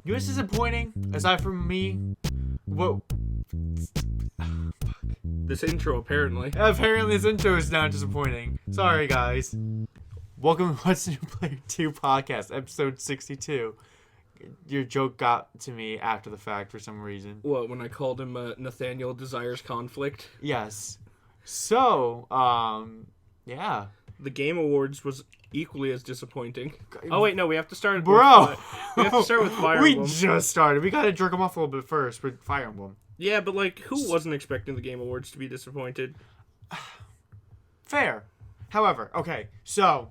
You know what's disappointing? Aside from me, what? This intro, apparently. Apparently, this intro is now disappointing. Sorry, guys. Welcome to What's New Player 2 podcast, episode 62. Your joke got to me after the fact for some reason. What, when I called him Nathaniel Desires Conflict? Yes. So, yeah. The Game Awards was equally as disappointing. Oh, wait, no, we have to start Bro! We have to start with Fire We Emblem. just started. We gotta jerk them off a little bit first with Fire Emblem. Yeah, but, like, who wasn't expecting the Game Awards to be disappointed? Fair. However, okay, so,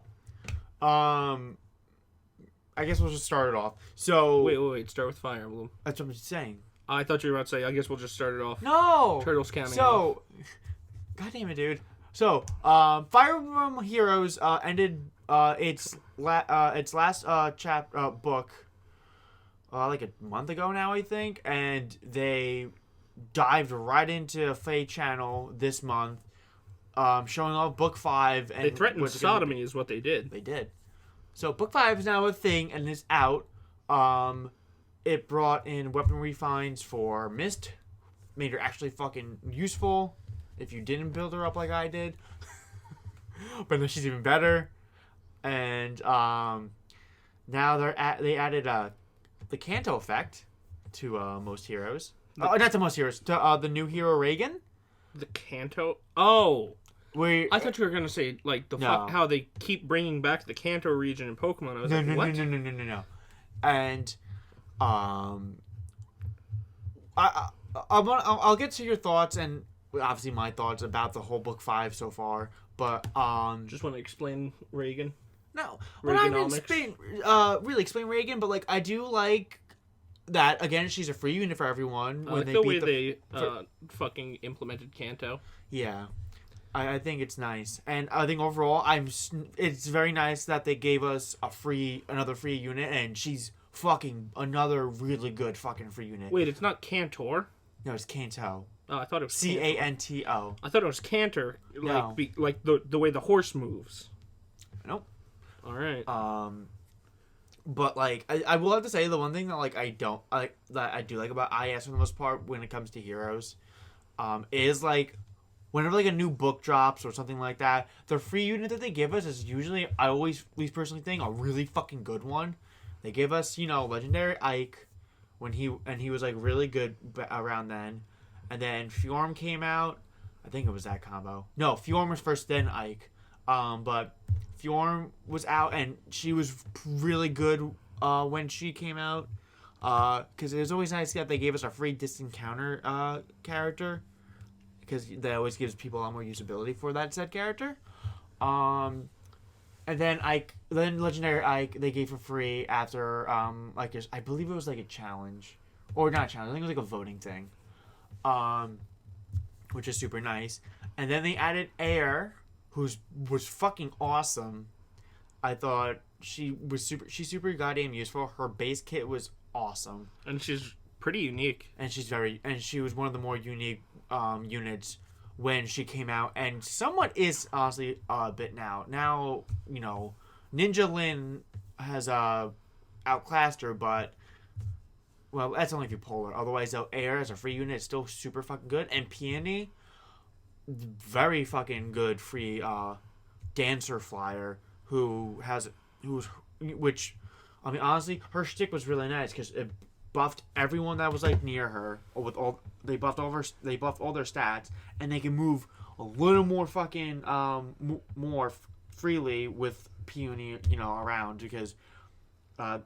I guess we'll just start it off. So... Wait, start with Fire Emblem. That's what I'm saying. I thought you were about to say, I guess we'll just start it off. No! Turtles counting So, God damn it, dude. So, Fire Emblem Heroes ended its last book like a month ago now, I think, and they dived right into Faye Channel this month, showing off Book 5. And they threatened sodomy is what they did. They did. So Book 5 is now a thing and is out. It brought in weaponry finds for Mist, made her actually fucking useful if you didn't build her up like I did. But now she's even better. And now they added the Kanto effect to most heroes. Not to most heroes. To the new hero Reagan. The Kanto? Oh! I thought you were gonna say like how they keep bringing back the Kanto region in Pokemon. I was what? No. And I'll get to your thoughts and obviously my thoughts about the whole Book 5 so far. But just want to explain Reagan. No, well, I didn't really explain Reagan, but like I do like that. Again, she's a free unit for everyone. I like the way they fucking implemented Kanto. Yeah. I think it's nice, and I think overall, it's very nice that they gave us another free unit, and she's fucking another really good fucking free unit. Wait, it's not Cantor? No, it's Kanto. Oh, I thought it was Canto. I thought it was Cantor, No. like the way the horse moves. Nope. All right. But like I will have to say the one thing that like I do like about IS for the most part when it comes to heroes, is like. Whenever like a new book drops or something like that, the free unit that they give us is usually, I always, at least personally think, a really fucking good one. They give us, Legendary Ike when he was like really good around then, and then Fjorm came out. I think it was that combo. No, Fjorm was first, then Ike. But Fjorm was out and she was really good when she came out. Because it was always nice that they gave us a free distant counter character. Because that always gives people a lot more usability for that said character. And then Legendary Ike they gave for free after I believe it was like a challenge. Or not a challenge, I think it was like a voting thing. Which is super nice. And then they added Air, was fucking awesome. I thought she's super goddamn useful. Her base kit was awesome. And she's pretty unique. And she was one of the more unique units when she came out, and somewhat is honestly a bit now. Now, Ninja Lin has outclassed her, but well, that's only if you pull her. Otherwise, though, Air as a free unit is still super fucking good, and Peony, very fucking good free dancer flyer which I mean honestly, her shtick was really nice because it buffed everyone that was like near her they buffed all their stats, and they can move a little more fucking more freely with Peony around because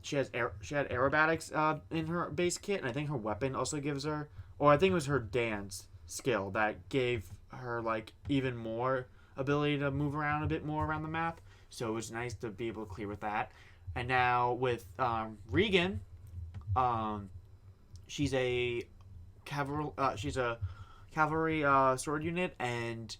she had aerobatics in her base kit, and I think her weapon also gives her, or I think it was her dance skill that gave her like even more ability to move around a bit more around the map. So it was nice to be able to clear with that. And now with Regan, she's a cavalry sword unit, and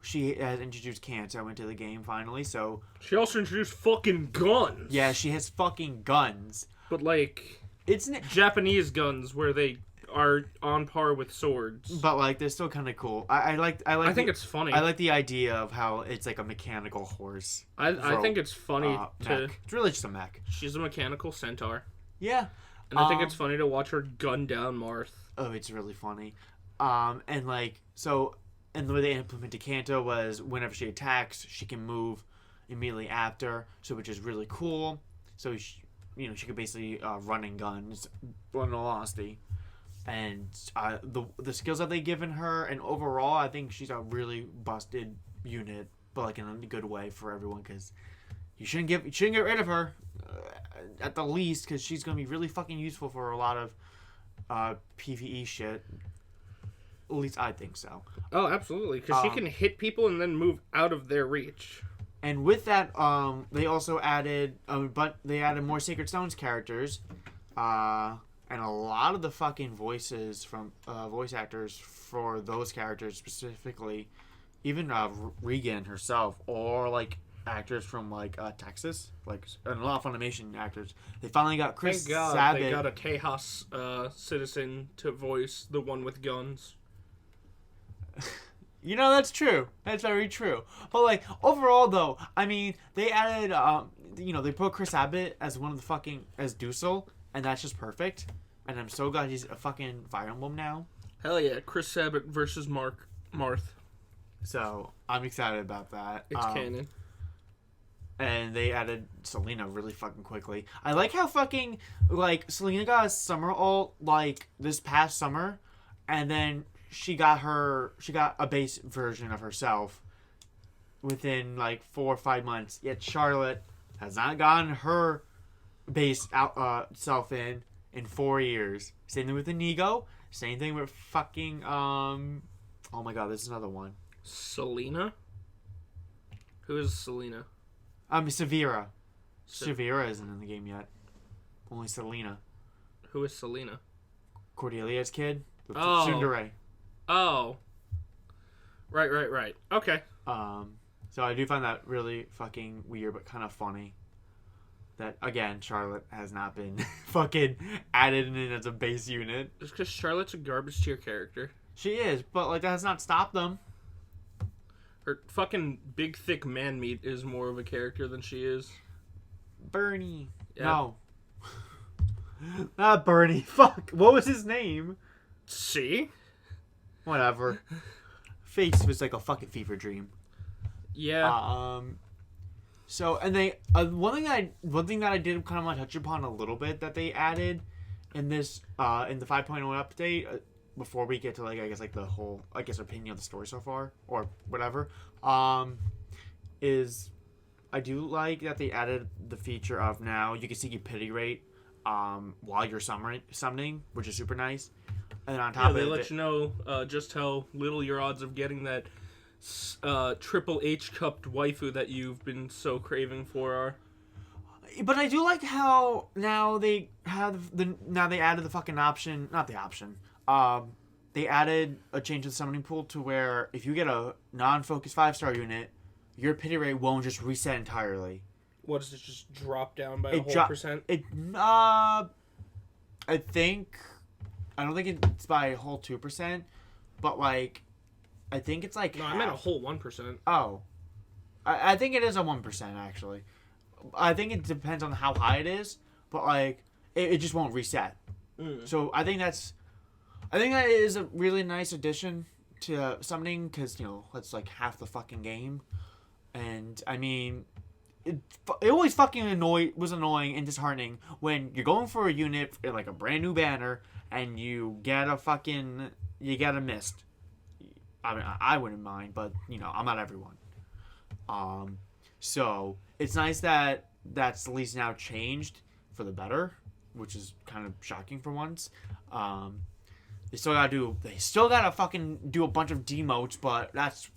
she has introduced Kanto into the game finally. So she also introduced fucking guns. Yeah, she has fucking guns. But like, it's Japanese guns where they are on par with swords. But like, they're still kind of cool. I think it's funny. I like the idea of how it's like a mechanical horse. I think it's funny mech. It's really just a mech. She's a mechanical centaur. Yeah. And I think it's funny to watch her gun down Marth. Oh, it's really funny. And like so, and the way they implemented Kanto was whenever she attacks, she can move immediately after, so which is really cool. So she could basically run and guns, in all honesty. And the skills that they given her, and overall, I think she's a really busted unit, but like in a good way for everyone, because you shouldn't get rid of her at the least, because she's gonna be really fucking useful for a lot of PvE shit. At least I think so. Oh, absolutely, because she can hit people and then move out of their reach. And with that, they also added, they added more Sacred Stones characters. And a lot of the fucking voices from voice actors for those characters specifically, even Regan herself, or like actors from like Texas, like and a lot of Funimation actors. They finally got Chris Thank God Sabat. they got a Tejas citizen to voice the one with guns. That's true. That's very true. But like overall, though, I mean, they added, they put Chris Sabat as one of the as Dusel. And that's just perfect. And I'm so glad he's a fucking Fire Emblem now. Hell yeah, Chris Sabat versus Marth. So I'm excited about that. It's canon. And they added Selena really fucking quickly. I like how fucking like Selena got a summer ult like this past summer, and then she got a base version of herself within like 4 or 5 months. Yet Charlotte has not gotten her base self in 4 years. Same thing with Inigo. Same thing with fucking oh my god, this is another one. Selena? Who is Selena? Severa. Severa isn't in the game yet. Only Selena. Who is Selena? Cordelia's kid. With Oh. Tsundere. Oh. Right. Okay. So I do find that really fucking weird, but kind of funny. That, again, Charlotte has not been fucking added in as a base unit. Just because Charlotte's a garbage tier character. She is, but, like, that has not stopped them. Her fucking big, thick man meat is more of a character than she is. Bernie. Yeah. No. Not Bernie. Fuck. What was his name? See? Whatever. Face was like a fucking fever dream. Yeah. So, and they one thing that I did kind of want to touch upon a little bit that they added in this in the 5.0 update before we get to like I guess like the whole opinion of the story so far or whatever is I do like that they added the feature of now you can see your pity rate while you're summoning, which is super nice. And on top of it, they let you know just how little your odds of getting that Triple H cupped waifu that you've been so craving for are. But I do like how now they added the fucking option, not the option. They added a change to the summoning pool to where if you get a non-focused 5-star unit, your pity rate won't just reset entirely. What does it just drop down by a whole percent? I don't think it's by a whole 2%, but like I think it's like no, I meant a whole 1%. Oh, I think it is a 1% actually. I think it depends on how high it is, but like it just won't reset. So I think that is a really nice addition to summoning because that's like half the fucking game, and I mean. It always fucking was annoying and disheartening when you're going for a unit like a brand new banner and you get a mist. I mean, I wouldn't mind, but I'm not everyone. So it's nice that that's at least now changed for the better, which is kind of shocking for once. They still gotta fucking do a bunch of demotes, but that's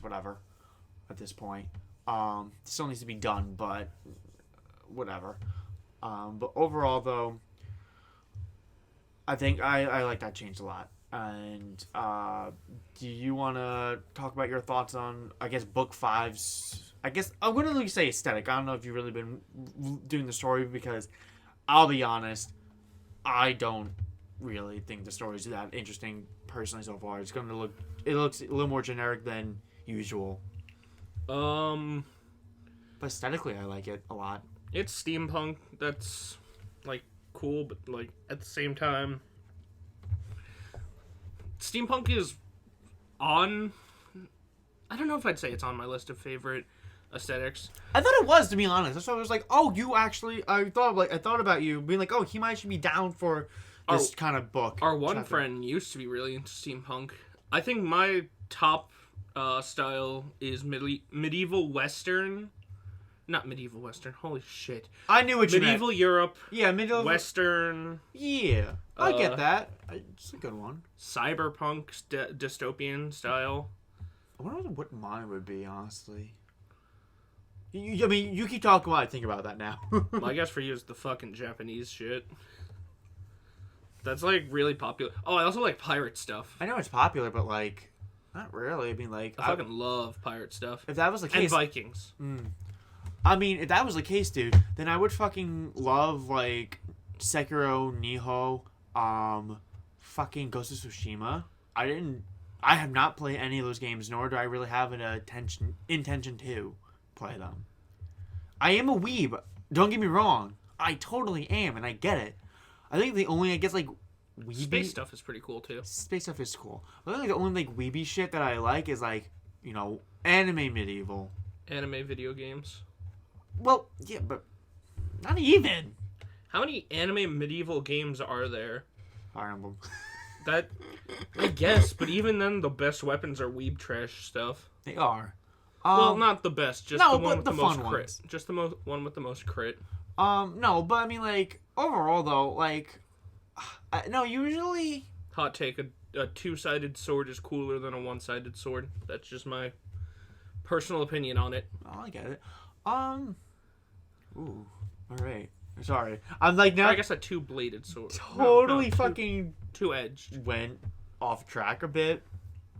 whatever at this point. Still needs to be done, but whatever. But overall, though, I think I like that change a lot. And do you want to talk about your thoughts on, I guess, Book 5's... I guess I'm going to at least say aesthetic. I don't know if you've really been doing the story because, I'll be honest, I don't really think the story is that interesting personally so far. It looks a little more generic than usual. But aesthetically, I like it a lot. It's steampunk. That's like cool, but like at the same time, steampunk is on. I don't know if I'd say it's on my list of favorite aesthetics. I thought it was, to be honest. That's why I was like, oh, you actually. I thought about you being like, oh, he might actually be down for this kind of book. Our one friend used to be really into steampunk. I think my top style is medieval Western. Not medieval Western. Holy shit. I knew what you meant. Medieval Europe. Yeah, medieval Western. Yeah, I get that. It's a good one. Cyberpunk dystopian style. I wonder what mine would be, honestly. I mean, you keep talking while I think about that now. Well, I guess for you, it's the fucking Japanese shit. That's, like, really popular. Oh, I also like pirate stuff. I know it's popular, but, like, not really. I mean, like... I fucking love pirate stuff. If that was the case... And Vikings. I mean, if that was the case, dude, then I would fucking love, like, Sekiro, Niho, fucking Ghost of Tsushima. I have not played any of those games, nor do I really have an intention to play them. I am a weeb. Don't get me wrong. I totally am, and I get it. I think the only, I guess, like, weeby... Space stuff is pretty cool, too. Space stuff is cool. I think the only, like, weeby shit that I like is, like, you know, anime medieval. Anime video games. Well, yeah, but not even. How many anime medieval games are there? Fire Emblem. That, I guess, but even then, the best weapons are weeb trash stuff. They are. Well, not the best, just the one with the most crit. Ones. Just the one with the most crit. No, but I mean, like, overall, though, like, no, usually... Hot take, a two-sided sword is cooler than a one-sided sword. That's just my personal opinion on it. Oh, I get it. Ooh, alright. Sorry. I'm like, now... I guess a two-bladed sword. Totally fucking... Two-edged. Went off track a bit.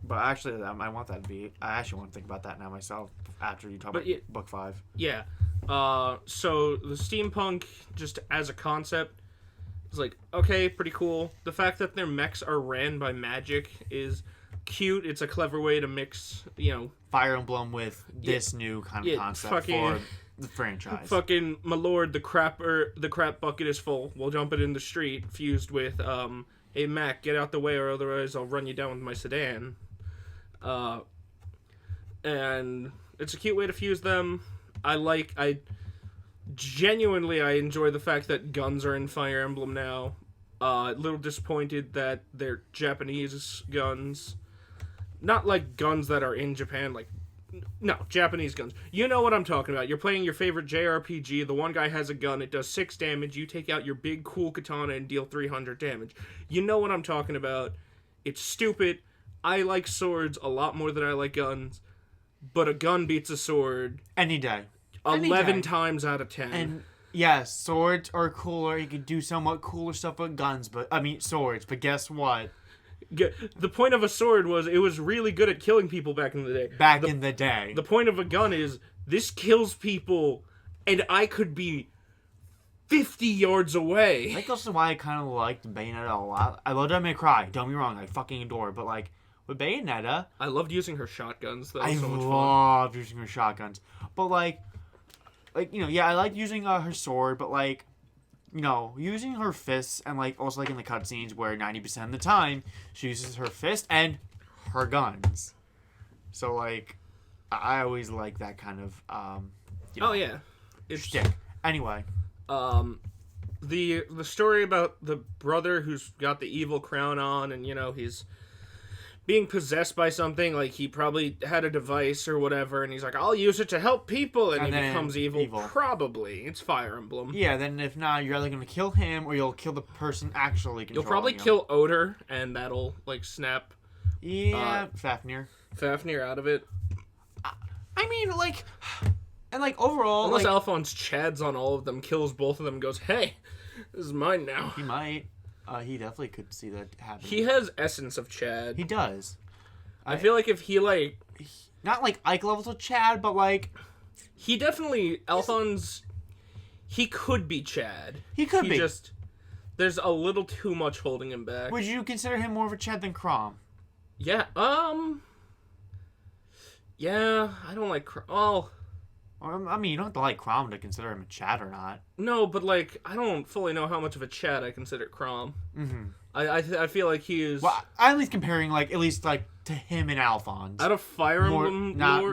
But actually, I want that to be... I actually want to think about that now myself after you talk about Book 5. Yeah. So the steampunk, just as a concept, is like, okay, pretty cool. The fact that their mechs are ran by magic is cute. It's a clever way to mix, you know... Fire Emblem with this new kind of concept for the franchise. Fucking, my lord, the crap bucket is full. We'll jump it in the street, fused with, hey, Mac, get out the way or otherwise I'll run you down with my sedan. And it's a cute way to fuse them. I genuinely enjoy the fact that guns are in Fire Emblem now. A little disappointed that they're Japanese guns. Not like guns that are in Japan, like, no, Japanese guns. You know what I'm talking about. You're playing your favorite JRPG, the one guy has a gun, it does 6 damage, you take out your big cool katana and deal 300 damage. You know what I'm talking about. It's stupid. I like swords a lot more than I like guns, but a gun beats a sword any day. 11 times out of 10. And yes, swords are cooler. You can do somewhat cooler stuff with guns, swords. But guess what? The point of a sword was it was really good at killing people back in the day. The point of a gun is this kills people, and I could be 50 yards away. I think that's why I kind of liked Bayonetta a lot. I love Devil May Cry. Don't be wrong, I fucking adore it. But like with Bayonetta, I loved using her shotguns. That was so much fun. I loved using her shotguns. But like you know, yeah, I like using her sword. But like, you know, using her fists and like also like in the cutscenes where 90% of the time she uses her fist and her guns. So like, I always like that kind of you know, it's shtick. Anyway, the story about the brother who's got the evil crown on, and you know he's being possessed by something, like he probably had a device or whatever, and he's like, I'll use it to help people, and he becomes evil. Probably. It's Fire Emblem. Yeah, then if not, you're either going to kill him, or you'll kill the person actually controlling him. You'll probably kill Oder, and that'll, like, snap... Yeah, Fafnir out of it. I mean, like... And, like, overall... Unless Alphonse chads on all of them, kills both of them, and goes, hey, this is mine now. He might. He definitely could see that happening. He has essence of Chad. He does. I feel like if he, like... Not, like, Ike levels of Chad, but, like... He definitely... Alphonse... He could be Chad. He could be. Just... There's a little too much holding him back. Would you consider him more of a Chad than Chrom? Yeah, Yeah, I don't like Chrom. Well... I mean, you don't have to like Crom to consider him a Chad or not. No, but like I don't fully know how much of a Chad I consider Crom. Mm-hmm. I feel like he is. Well, I'm at least comparing like at least like to him and Alphonse. Out of Fire Emblem not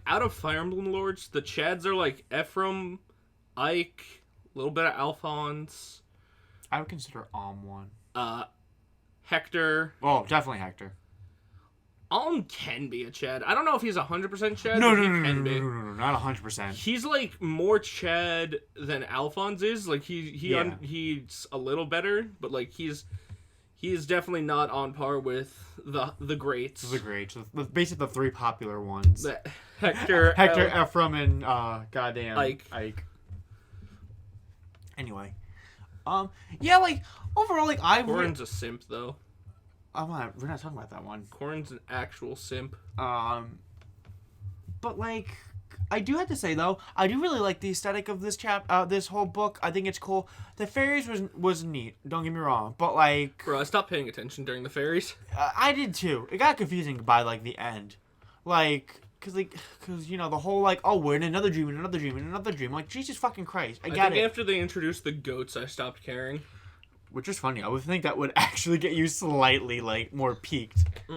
out of Fire Emblem Lords, the Chads are like Ephraim, Ike, a little bit of Alphonse. I would consider one. Hector. Oh, definitely Hector. Can be a Chad. I don't know if he's 100% Chad. No, but no, he can be. No, not 100%. He's like more Chad than Alphonse is. Like he's a little better, but like he's definitely not on par with the greats. The greats, basically the three popular ones. Hector, Ephraim, and goddamn Ike. Anyway, yeah, like overall, like Corin's a simp though. We're not talking about that one. Corin's an actual simp. But like, I do have to say though, I do really like the aesthetic of this this whole book. I think it's cool. The fairies was neat. Don't get me wrong, but like, bro, I stopped paying attention during the fairies. I did too. It got confusing by like the end, like. Cause you know the whole like, oh, we're in another dream, and another dream, and another dream. Like, Jesus fucking Christ, I think after they introduced the goats, I stopped caring. Which is funny. I would think that would actually get you slightly like more peaked. I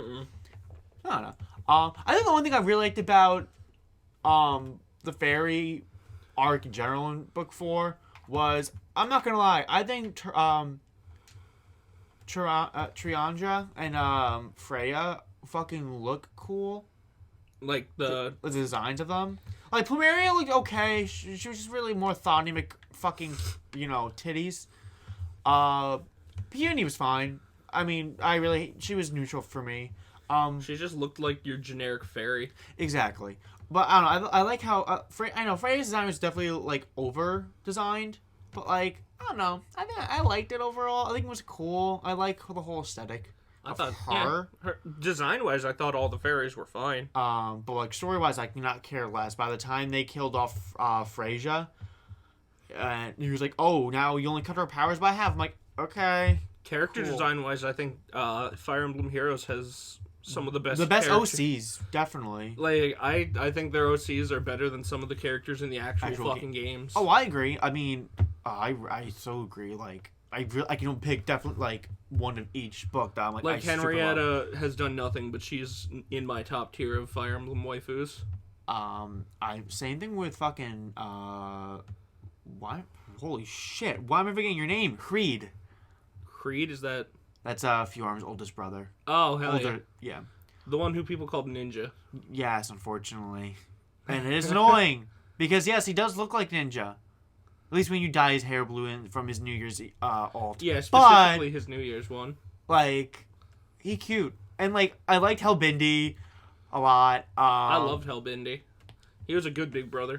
don't know. I think the one thing I really liked about the fairy arc in general in book 4 was, I'm not gonna lie, I think Triandra and Freya fucking look cool. Like the designs of them. Like Plumeria looked okay. She was just really more Thawny fucking, titties. Peony was fine. I mean, she was neutral for me. She just looked like your generic fairy. Exactly. But I don't know. I like how I know Freya's design was definitely like over designed, but like I don't know. I think I liked it overall. I think it was cool. I like the whole aesthetic. I thought her design wise, I thought all the fairies were fine. But like story wise, I could not care less. By the time they killed off Freyja, and he was like, "Oh, now you only cut her powers by half." I'm like, okay. Character design wise, I think Fire Emblem Heroes has some of the best. The best OCs, definitely. Like I think their OCs are better than some of the characters in the actual fucking games. Oh, I agree. I mean, I so agree. Like I can pick definitely like one of each book that I'm like Henrietta has done nothing, but she's in my top tier of Fire Emblem waifus. Same thing with fucking what? Holy shit! Why am I forgetting your name? Creed. Creed, is that? That's Fjorm's oldest brother. Oh, hell yeah. The one who people called Ninja. Yes, unfortunately. And it is annoying. Because, yes, he does look like Ninja. At least when you dye his hair blue from his New Year's alt. Yeah, specifically his New Year's one. Like, he cute. And, like, I liked Hellbindy a lot. I loved Hellbindy. He was a good big brother.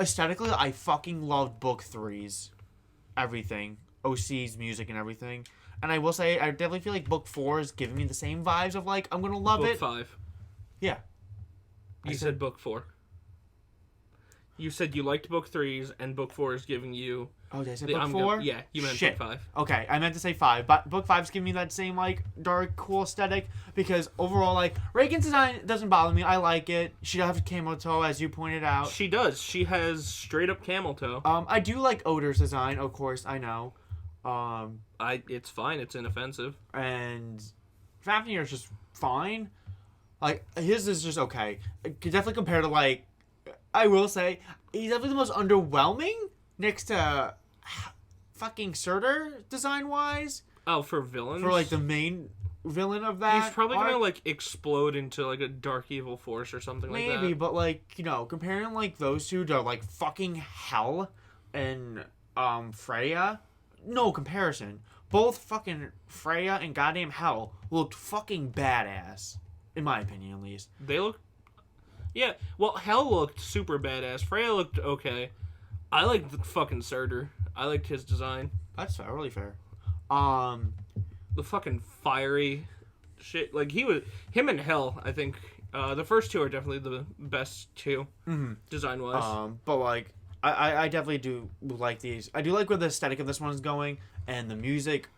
Aesthetically, I fucking loved book 3's everything. OC's music and everything. And I will say, I definitely feel like book 4 is giving me the same vibes of like, I'm gonna love it. Book 5. Yeah. You said book 4. You said you liked book 3's and book 4 is giving you... Oh, did I say book 4? Yeah, you meant book 5. Okay, I meant to say 5. But book 5's giving me that same like dark, cool aesthetic. Because overall, like, Reagan's design doesn't bother me. I like it. She does have camel toe, as you pointed out. She does. She has straight up camel toe. I do like Odor's design, of course, I know. It's fine. It's inoffensive. And Fafnir's just fine. Like, his is just okay. Definitely compared to, like, I will say, he's definitely the most underwhelming next to fucking Surtur, design-wise. Oh, for villains? For, like, the main villain of that. He's probably gonna, like, explode into, like, a dark evil force or something like that. Maybe, but, like, comparing, like, those two to, like, fucking Hell and, Freya, no comparison. Both fucking Freya and goddamn Hell looked fucking badass. In my opinion, at least. They look... Yeah, well, Hell looked super badass. Freya looked okay. I liked the fucking Surtur. I liked his design. That's fair, really fair. The fucking fiery shit. Like, him and Hell, I think, the first two are definitely the best two, design-wise. But, like, I definitely do like these. I do like where the aesthetic of this one is going, and the music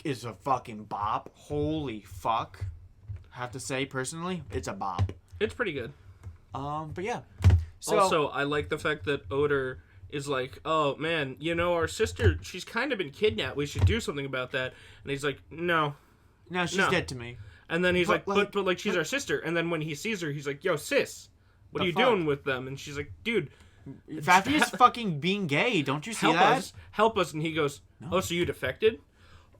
is a fucking bop. Holy fuck. I have to say, personally, it's a bop. It's pretty good. But yeah. So, Also, I like the fact that Oder is like, oh man, our sister, she's kind of been kidnapped. We should do something about that. And he's like, no. now she's No. dead to me. And then he's But, like, she's our sister. And then when he sees her, he's like, yo, sis, what The are you fuck? doing with them? And she's like, dude, Faffy is fucking being gay. Don't you see that? help us. And he goes, oh, so you defected?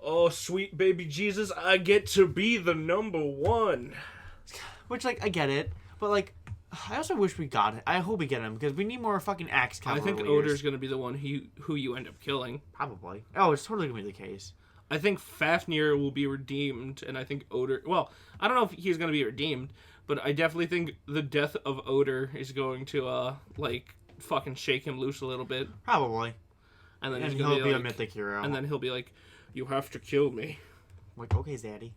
Oh, sweet baby Jesus, I get to be the number one. Which, like, I get it. But, like, I also wish we got it. I hope we get him, because we need more fucking axe I think cavaliers. Oder's going to be the one who you end up killing. Probably. Oh, it's totally going to be the case. I think Fafnir will be redeemed, and I think Oder... Well, I don't know if he's going to be redeemed, but I definitely think the death of Oder is going to, fucking shake him loose a little bit. Probably. And then And he's going he'll to be a mythic hero. And then he'll be like, you have to kill me. I'm like, okay, Zaddy.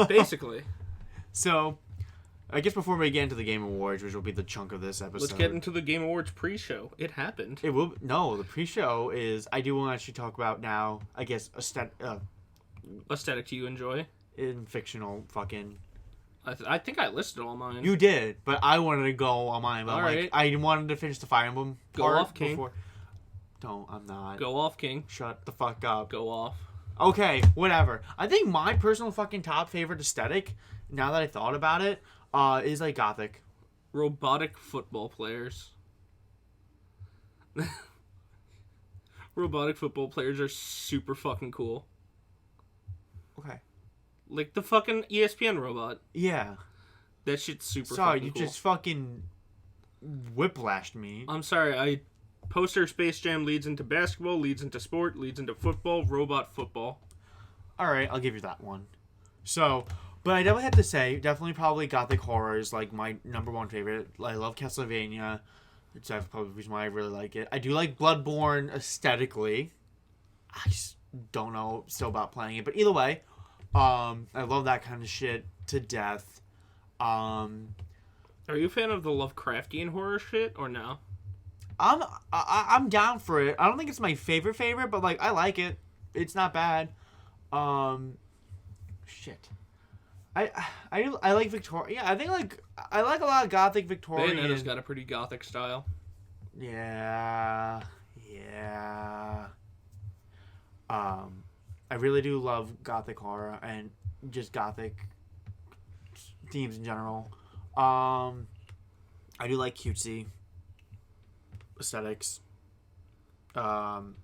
Basically. So, I guess before we get into the Game Awards, which will be the chunk of this episode. Let's get into the Game Awards pre-show. It happened. It will. No, the pre-show is. I do want to actually talk about now. I guess Aesthetic do you enjoy? in fictional fucking. I think I listed all mine. You did, but I wanted to go on mine. But All like, right. I wanted to finish the Fire Emblem Go part off, King. before. Don't. I'm not. Go off, King. Shut the fuck up. Go off. Okay, whatever. I think my personal fucking top favorite aesthetic, now that I thought about it, is like Gothic. Robotic football players. Robotic football players are super fucking cool. Okay. Like the fucking ESPN robot. Yeah. That shit's super Sorry, fucking you cool. just fucking whiplashed me. I'm sorry, Poster Space Jam leads into basketball, leads into sport, leads into football, robot football. Alright, I'll give you that one. So, but I definitely have to say, definitely probably Gothic horror is like my number one favorite. I love Castlevania. It's probably the reason why I really like it. I do like Bloodborne aesthetically. I just don't know still about playing it. But either way, I love that kind of shit to death. Are you a fan of the Lovecraftian horror shit or no? I'm down for it. I don't think it's my favorite, but like I like it. It's not bad. Shit. I like Victoria. Yeah, I think like I like a lot of Gothic Victorian. Bayonetta's got a pretty gothic style. Yeah. I really do love Gothic horror and just Gothic themes in general. I do like cutesy aesthetics. And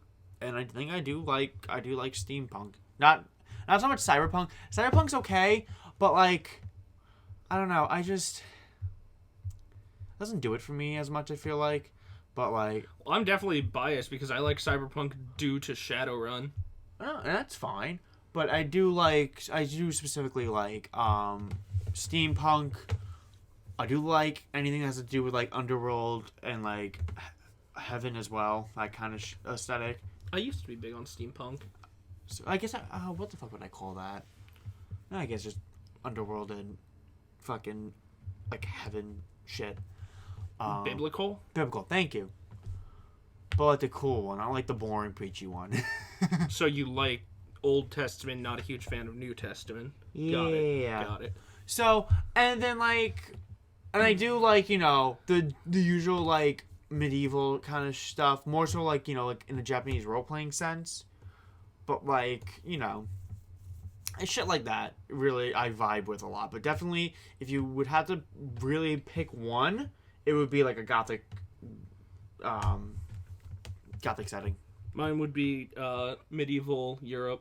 I think I do like steampunk. Not so much cyberpunk. Cyberpunk's okay, but like I don't know. I just it doesn't do it for me as much. I feel like, but like Well, I'm definitely biased because I like cyberpunk due to Shadowrun. and that's fine. But I do specifically like steampunk. I do like anything that has to do with like underworld and like heaven as well. That kind of aesthetic. I used to be big on steampunk. So I guess what the fuck would I call that? I guess just underworld and fucking like heaven shit. Biblical? Biblical. Thank you. But like the cool one, I don't like the boring preachy one. So you like Old Testament, not a huge fan of New Testament. Yeah. Got it. So and then like, and I do like the usual like medieval kind of stuff, more so like like in the Japanese role playing sense. But like and shit like that, really, I vibe with a lot. But definitely, if you would have to really pick one, it would be like a gothic setting. Mine would be medieval Europe.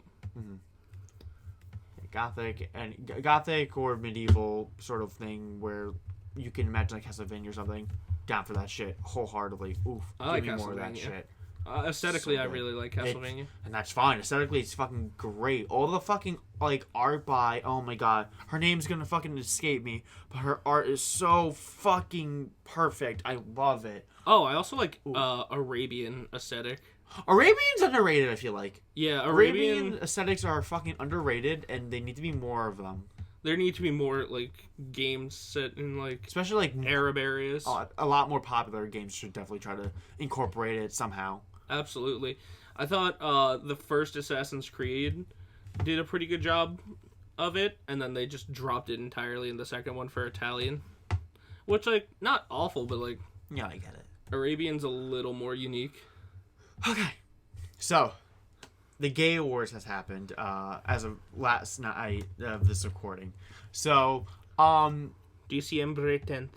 Gothic or medieval sort of thing where you can imagine like Castlevania or something. Down for that shit wholeheartedly. Oof, I like give me more of that Castlevania. shit. Aesthetically, So I good. really like Castlevania. And that's fine. Aesthetically, it's fucking great. All the fucking like art by oh my god, her name's gonna fucking escape me, but her art is so fucking perfect. I love it. Oh, I also like Arabian aesthetic. Arabian's underrated. I feel like Yeah, Arabian aesthetics are fucking underrated, and they need to be more of them. There need to be more like games set in like Especially like Arab areas. a lot more popular games should definitely try to incorporate it somehow. Absolutely. I thought the first Assassin's Creed did a pretty good job of it, and then they just dropped it entirely in the second one for Italian. Which, like, not awful, but, like... Yeah, I get it. Arabian's a little more unique. Okay. So, the Gay Awards has happened as of last night of this recording. So, December 10th.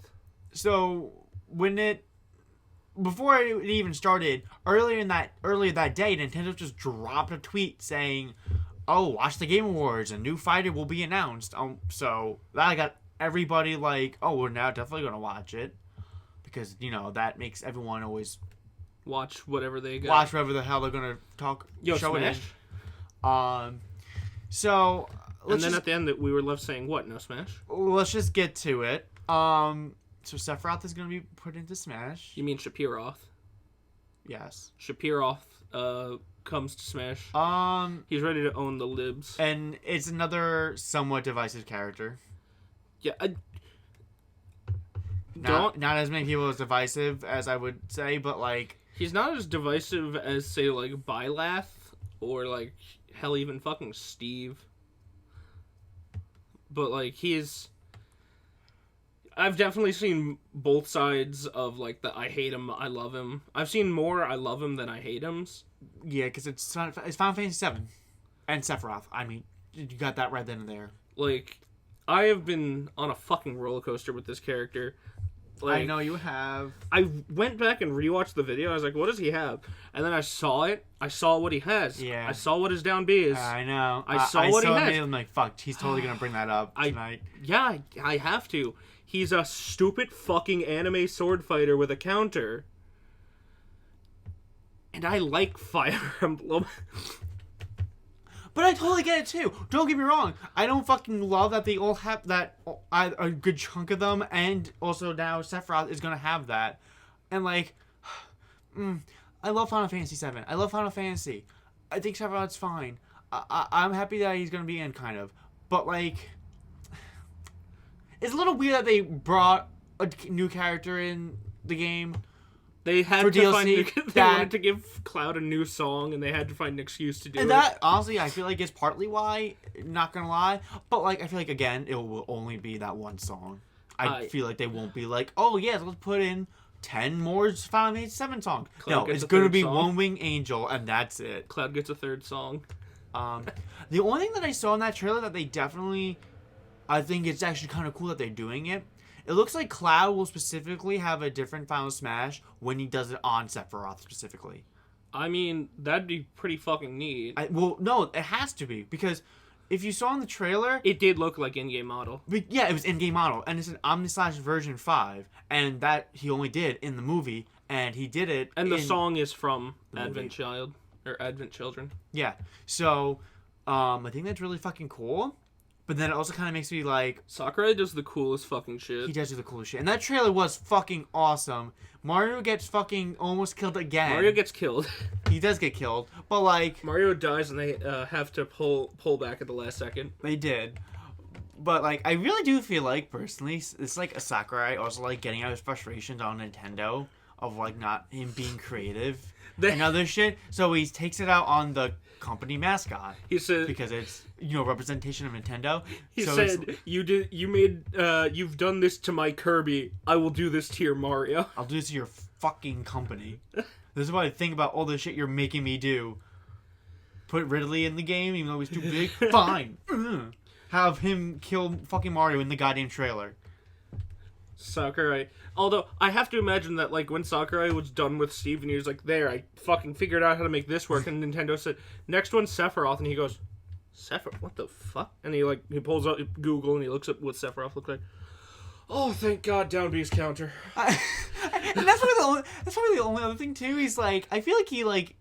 So, before it even started, earlier that day, Nintendo just dropped a tweet saying, "Oh, watch the Game Awards, a new fighter will be announced." So that got everybody like, "Oh, we're now definitely gonna watch it," because that makes everyone always watch whatever they got. Watch whatever the hell they're gonna show Smash. it in. So and then at the end, we were left saying, "What? No Smash?" Let's just get to it. So Sephiroth is going to be put into Smash. You mean Sephiroth? Yes. Sephiroth comes to Smash. He's ready to own the libs. And it's another somewhat divisive character. Yeah. Not as many people as divisive as I would say, but like... He's not as divisive as, say, like, Byleth or, like, hell, even fucking Steve. But, like, I've definitely seen both sides of, like, the I hate him, I love him. I've seen more I love him than I hate him. Yeah, because it's Final Fantasy VII and Sephiroth. I mean, you got that right then and there. Like, I have been on a fucking roller coaster with this character. Like, I know you have. I went back and rewatched the video. I was like, what does he have? And then I saw it. I saw what he has. Yeah. I saw what his down B is. I know. I saw what he has. I'm like, fuck, he's totally going to bring that up tonight. Yeah, I have to. He's a stupid fucking anime sword fighter with a counter. And I like Fire Emblem. But I totally get it too. Don't get me wrong. I don't fucking love that they all have that. A good chunk of them, and also now Sephiroth is gonna have that. And like, I love Final Fantasy VII. I love Final Fantasy. I think Sephiroth's fine. I'm happy that he's gonna be in, kind of. But like, it's a little weird that they brought a new character in the game. They had for to DLC, they wanted to give Cloud a new song, and they had to find an excuse to do it. And that, honestly, I feel like is partly why, not gonna lie. But, like, I feel like, again, it will only be that one song. I feel like they won't be like, oh, yes, let's put in 10 more Final Fantasy VII songs. Cloud no, it's gonna be One Wing Angel, and that's it. Cloud gets a third song. The only thing that I saw in that trailer that they definitely... I think it's actually kind of cool that they're doing it. It looks like Cloud will specifically have a different Final Smash when he does it on Sephiroth specifically. I mean, that'd be pretty fucking neat. Well, no, it has to be, because if you saw in the trailer... It did look like in-game model. Yeah, it was in-game model, and it's an Omnislash version 5, and that he only did in the movie, and he did it And the song is from Advent Children. Yeah, so I think that's really fucking cool. But then it also kind of makes me like... Sakurai does the coolest fucking shit. He does do the coolest shit. And that trailer was fucking awesome. Mario gets fucking almost killed again. Mario gets killed. He does get killed. But like... Mario dies and they have to pull back at the last second. They did. But like, I really do feel like, personally, it's like a Sakurai also like getting out his frustrations on Nintendo of like not him being creative and other shit. So he takes it out on the company mascot. He said... Because it's... representation of Nintendo. He said, you've done this to my Kirby. I will do this to your Mario. I'll do this to your fucking company. This is what I think about all the shit you're making me do. Put Ridley in the game, even though he's too big. Fine. Have him kill fucking Mario in the goddamn trailer. Sakurai. Although, I have to imagine that, like, when Sakurai was done with Steve and he was like, there, I fucking figured out how to make this work, and Nintendo said, next one's Sephiroth, and he goes... Sephiroth, what the fuck? And he pulls out Google and he looks up what Sephiroth looks like. Oh, thank God, down B's counter. And that's probably the only other thing too. He's like, I feel like he like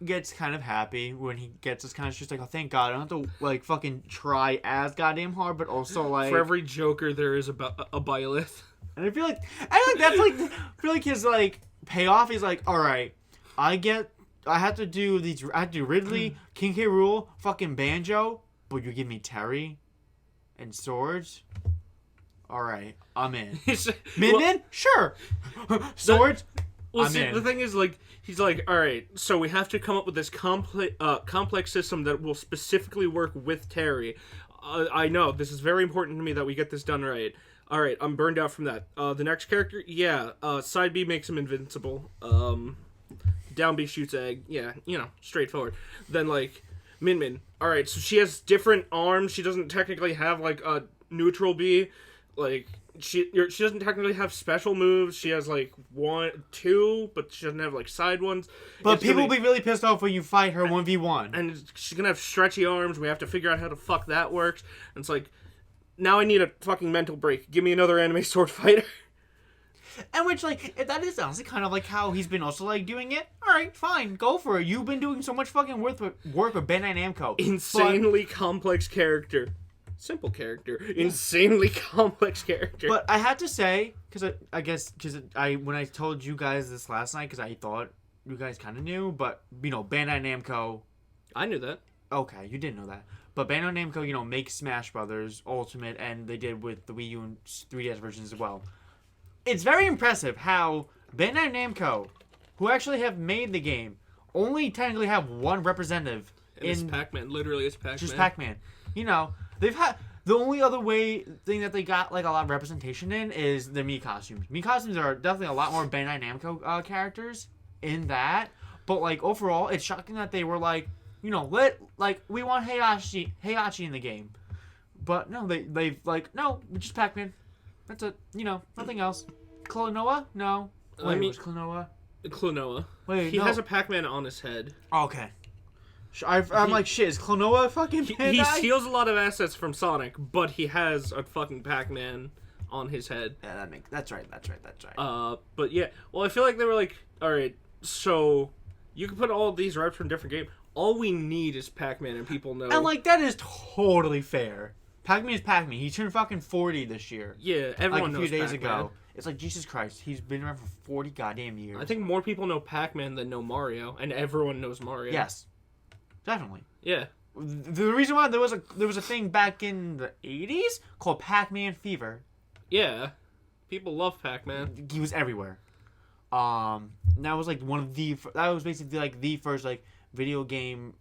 gets kind of happy when he gets this kind of just like, oh, thank God, I don't have to like fucking try as goddamn hard, but also like for every Joker there is a Byleth. And I feel like that's like his like payoff. He's like, all right, I have to do these. I have to do Ridley, King K. Rool, fucking Banjo, but you give me Terry and Swords. All right, I'm in. Min? Sure. Swords. I'm in. The thing is, like, he's like, all right, so we have to come up with this complex system that will specifically work with Terry. I know this is very important to me that we get this done right. All right, I'm burned out from that. The next character, side B makes him invincible. Down B shoots egg. Yeah, straightforward. Then like Min Min. All right, so she has different arms. She doesn't technically have like a neutral B. Like she doesn't technically have special moves. She has like 1, 2, but she doesn't have like side ones. But people will be really pissed off when you fight her 1v1. And she's gonna have stretchy arms. We have to figure out how the fuck that works. And it's like, now I need a fucking mental break. Give me another anime sword fighter. And which, like, that is honestly kind of like how he's been also, like, doing it. Alright, fine, go for it. You've been doing so much fucking work with Bandai Namco. Insanely complex character. Simple character. Insanely complex character. But I had to say, because when I told you guys this last night, because I thought you guys kind of knew, but, Bandai Namco... I knew that. Okay, you didn't know that. But Bandai Namco, makes Smash Brothers Ultimate, and they did with the Wii U and 3DS versions as well. It's very impressive how Bandai Namco, who actually have made the game, only technically have one representative It's Pac-Man. Literally, it's Pac-Man. Just Pac-Man. They've had... The only other thing that they got, like, a lot of representation in is the Mii costumes. Mii costumes are definitely a lot more Bandai Namco characters in that. But, like, overall, it's shocking that they were, like, we want Heihachi in the game. But, no, they've, like, no, just Pac-Man. That's it. Nothing else. Klonoa? No. Wait, was Klonoa? Klonoa. Wait, he has a Pac-Man on his head. Okay. I'm like, shit, is Klonoa fucking He steals a lot of assets from Sonic, but he has a fucking Pac-Man on his head. Yeah, that's right. But yeah. Well, I feel like they were like, alright, so you can put all of these reps from different games. All we need is Pac-Man, and people know. And, like, that is totally fair. Pac-Man is Pac-Man. He turned fucking 40 this year. Yeah, everyone knows Like, a few days Pac-Man. ago. It's like, Jesus Christ, he's been around for 40 goddamn years. I think more people know Pac-Man than know Mario, and everyone knows Mario. Yes. Definitely. Yeah. The reason why there was a thing back in the 80s called Pac-Man Fever. Yeah. People love Pac-Man. He was everywhere. That was like that was basically like the first like video game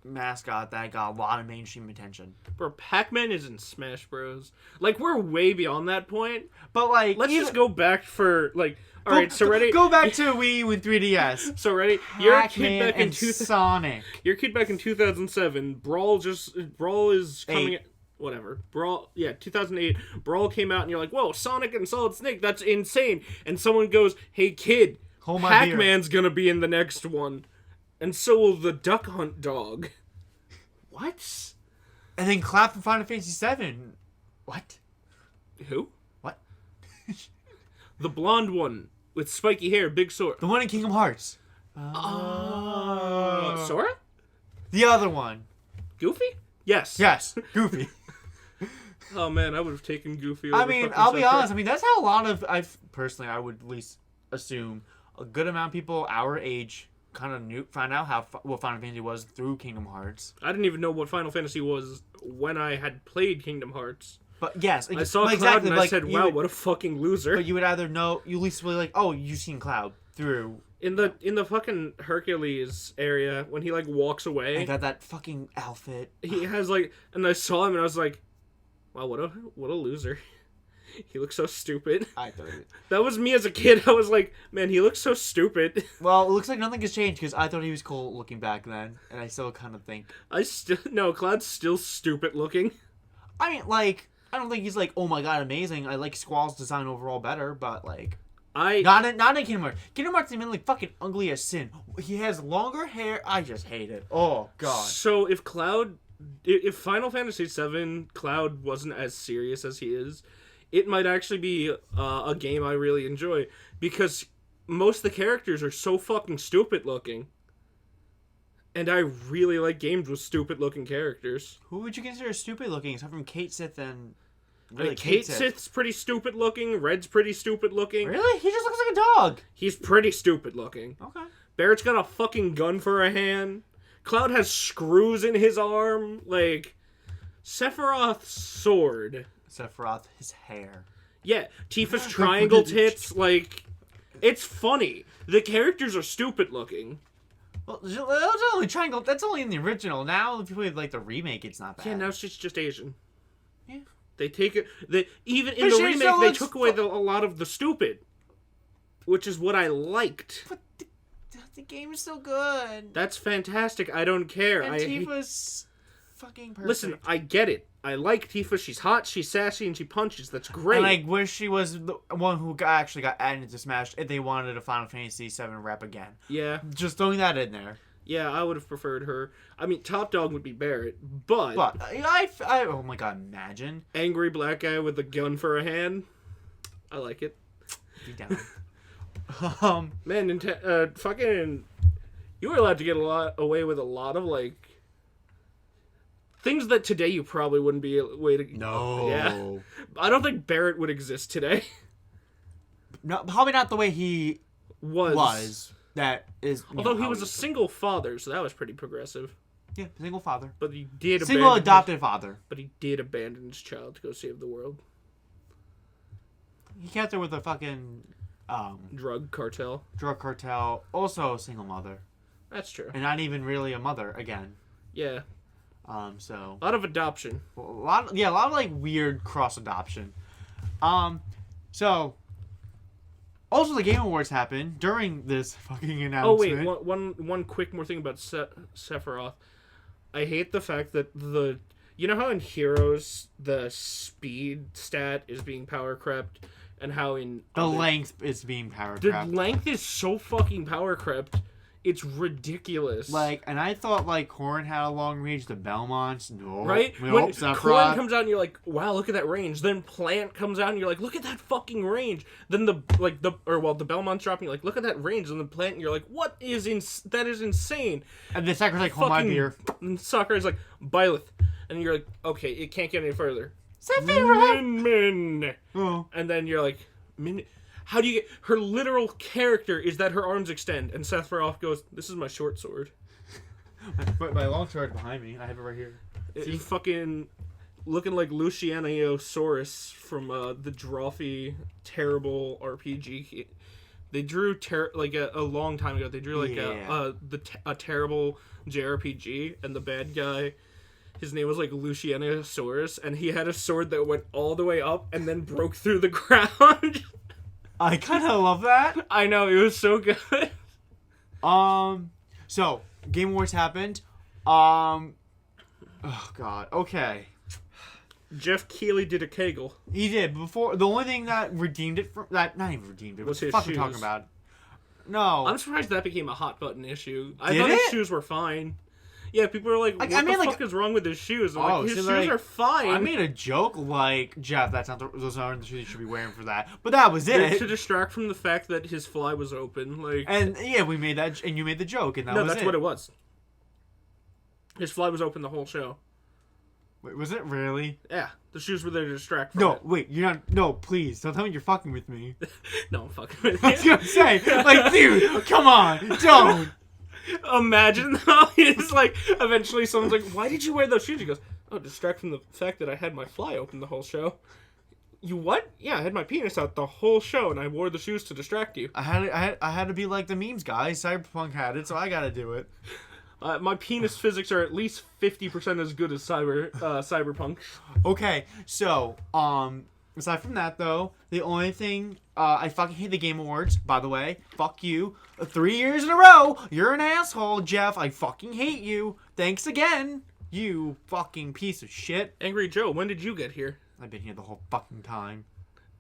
mascot that got a lot of mainstream attention. Bro, Pac-Man is in Smash Bros. Like, we're way beyond that point. But like, let's just go back for like. All right, so ready? Go back to Wii U and 3DS. So ready? Pac-Man and Sonic. Your kid back in 2007. Brawl is coming. Whatever. Brawl. Yeah, 2008. Brawl came out, and you're like, whoa, Sonic and Solid Snake. That's insane. And someone goes, hey kid, Pac-Man's gonna be in the next one, and so will the Duck Hunt dog. What? And then Cloud from Final Fantasy VII. What? Who? What? The blonde one with spiky hair, big sword. The one in Kingdom Hearts. Sora? The other one. Goofy? Yes. Yes, Goofy. Oh man, I would have taken Goofy over I'll be honest. That's how a lot of I would at least assume a good amount of people our age kind of found out what Final Fantasy was through Kingdom Hearts. I didn't even know what Final Fantasy was when I had played Kingdom Hearts. But yes, I saw Cloud and I said, "Wow, what a fucking loser!" But you would either know, you at least be like, "Oh, you've seen Cloud through." In the fucking Hercules area when he like walks away. I got that fucking outfit. He has like, and I saw him and I was like, "Wow, what a loser." He looks so stupid. I thought it. That was me as a kid. I was like, man, he looks so stupid. Well, it looks like nothing has changed because I thought he was cool looking back then, and I still kind of think. Cloud's still stupid looking. I mean, like, I don't think he's like, oh my god, amazing. I like Squall's design overall better, but like, not in Kingdom Hearts. Kingdom Hearts is like fucking ugly as sin. He has longer hair. I just hate it. Oh god. So if Final Fantasy VII Cloud wasn't as serious as he is, it might actually be a game I really enjoy because most of the characters are so fucking stupid looking. And I really like games with stupid looking characters. Who would you consider stupid looking aside from Kate Sith and... Really, Kate Sith's pretty stupid looking. Red's pretty stupid looking. Really? He just looks like a dog. He's pretty stupid looking. Okay. Barrett's got a fucking gun for a hand. Cloud has screws in his arm. Like, Sephiroth's sword. Sephiroth, his hair. Yeah, Tifa's triangle tits. Like, it's funny. The characters are stupid looking. Well, that's only triangle. That's only in the original. Now, if you play like the remake, it's not bad. Yeah, now she's just Asian. Yeah. They take it. Even in But the she remake, still they looks took away a lot of the stupid, which is what I liked. But the game is still good. That's fantastic. I don't care. And Tifa's fucking perfect. Listen, I get it. I like Tifa. She's hot, she's sassy, and she punches. That's great. And I wish she was the one who actually got added into Smash if they wanted a Final Fantasy VII rep again. Yeah. Just throwing that in there. Yeah, I would have preferred her. I mean, top dog would be Barrett, but I oh my god, imagine. Angry black guy with a gun for a hand. I like it. Be down. Man, fucking, you were allowed to get away with a lot of like things that today you probably wouldn't be able to. No. Yeah. I don't think Barrett would exist today. No, probably not the way he was. That is. Although he was a single father, so that was pretty progressive. Yeah, single father. But he did single adopted father. But he did abandon his child to go save the world. He kept her with a fucking drug cartel. Drug cartel. Also a single mother. That's true. And not even really a mother again. Yeah. So a lot of adoption. A lot of like weird cross adoption. So also the Game Awards happened during this fucking announcement. Oh wait, one quick more thing about Sephiroth. I hate the fact that you know how in Heroes the speed stat is being power crept, and how in the length is being power crept. The length is so fucking power crept. It's ridiculous. Like, and I thought like Corrin had a long range. The Belmonts, no, right? Nope, when Sephiroth. Corrin comes out and you're like, wow, look at that range. Then Plant comes out and you're like, look at that fucking range. Then the Belmont's dropping, you're like, look at that range. And the Plant, and you're like, that is insane. And the Sakura's like, hold my beer. And Sakura's like, Byleth. And you're like, okay, it can't get any further. Sephiroth! Min. Oh. And then you're like, Min. How do you get... Her literal character is that her arms extend, and Sephiroth goes, this is my short sword. my long sword behind me. I have it right here. It's fucking looking like Lucianosaurus from the Drawfee terrible RPG. They drew a long time ago. They drew like a terrible JRPG, and the bad guy, his name was like Lucianosaurus, and he had a sword that went all the way up and then broke through the ground. I kind of love that. I know, it was so good. So Game Awards happened. Oh god. Okay. Jeff Keighley did a Kegel. He did. Before the only thing that redeemed it from that, not even redeemed it. Was his fucking shoes. Talking about? No. I'm surprised that became a hot button issue. I Did thought it? his shoes were fine. Yeah, people are like, what the fuck is wrong with his shoes? I'm like, his shoes are fine. I made a joke like, Jeff, those aren't the shoes you should be wearing for that. But that was it. To distract from the fact that his fly was open. Like, and yeah, we made that, and you made the joke, and that's what it was. His fly was open the whole show. Wait, was it really? Yeah, the shoes were there to distract from No, it. wait, you're not. No, please, don't tell me you're fucking with me. No, I'm fucking with I was you. gonna say, like, dude, come on, don't. Imagine though, it's like eventually someone's like, "Why did you wear those shoes?" He goes, "Oh, distract from the fact that I had my fly open the whole show." You what? Yeah, I had my penis out the whole show, and I wore the shoes to distract you. I had to be like the memes guy. Cyberpunk had it, so I gotta do it. My penis physics are at least 50% as good as Cyberpunk. Okay, so aside from that though, the only thing I fucking hate the Game Awards. By the way, fuck you. 3 years in a row, you're an asshole, Jeff. I fucking hate you. Thanks again, you fucking piece of shit. Angry Joe, when did you get here? I've been here the whole fucking time.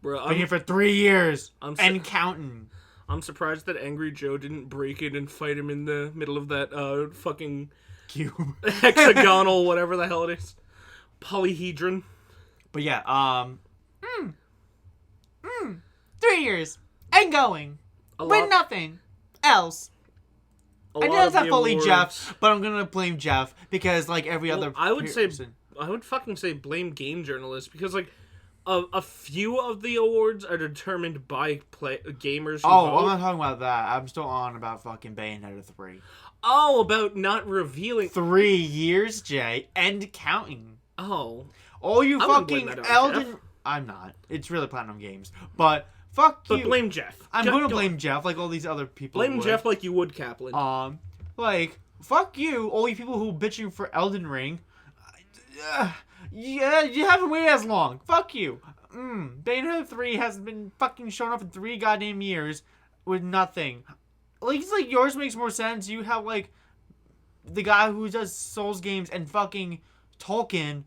Bro, Been here for 3 years and counting. I'm surprised that Angry Joe didn't break in and fight him in the middle of that fucking Cube. hexagonal, whatever the hell it is, polyhedron. But yeah, 3 years and going with nothing else. I know it's not fully Jeff, but I'm gonna blame Jeff because like every other. I would person. fucking say blame game journalists because like a few of the awards are determined by gamers. Who vote. I'm not talking about that. I'm still on about fucking Bayonetta 3. Oh, about not revealing 3 years, Jay, and counting. Oh, you fucking Elden. Jeff. I'm not. It's really Platinum Games, but fuck you. But blame Jeff. I'm gonna blame Jeff, like all these other people. Blame would. Jeff like you would Kaplan. Like fuck you, all you people who bitching for Elden Ring. yeah, you haven't waited as long. Fuck you. Bayonetta 3 has been fucking shown up in 3 goddamn years with nothing. Like, it's like yours makes more sense. You have, like, the guy who does Souls games and fucking Tolkien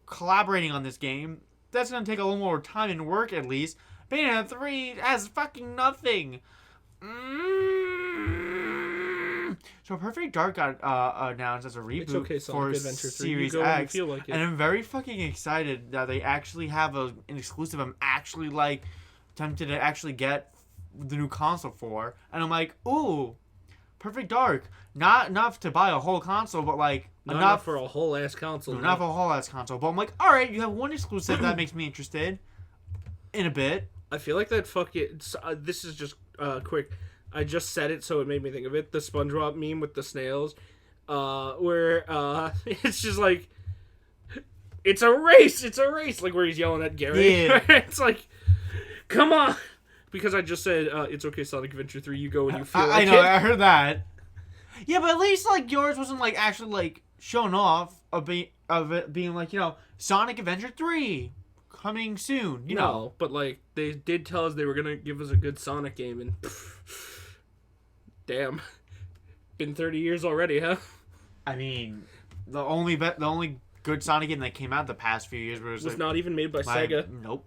collaborating on this game. That's gonna take a little more time and work, at least. Bayonetta 3 has fucking nothing. So Perfect Dark got announced as a reboot for Series X, and I'm very fucking excited that they actually have an exclusive I'm actually, like, tempted to actually get the new console for. And I'm like, ooh, Perfect Dark. Not enough to buy a whole console, but, like, not enough for a whole ass console. No, not for a whole ass console. But I'm like, alright, you have one exclusive that makes me interested in a bit. I feel like that fucking... this is just quick. I just said it, so it made me think of it. The SpongeBob meme with the snails, where it's just like, it's a race, like where he's yelling at Gary. Yeah. It's like, come on, because I just said it's okay, Sonic Adventure 3. You go when you feel like I know, it. I heard that. Yeah, but at least like yours wasn't like actually like showing off of it being like, you know, Sonic Adventure 3 coming soon. You know. No, but like they did tell us they were gonna give us a good Sonic game, and damn, been 30 years already, huh? I mean, the only good Sonic game that came out the past few years was like, not even made by Sega. Nope.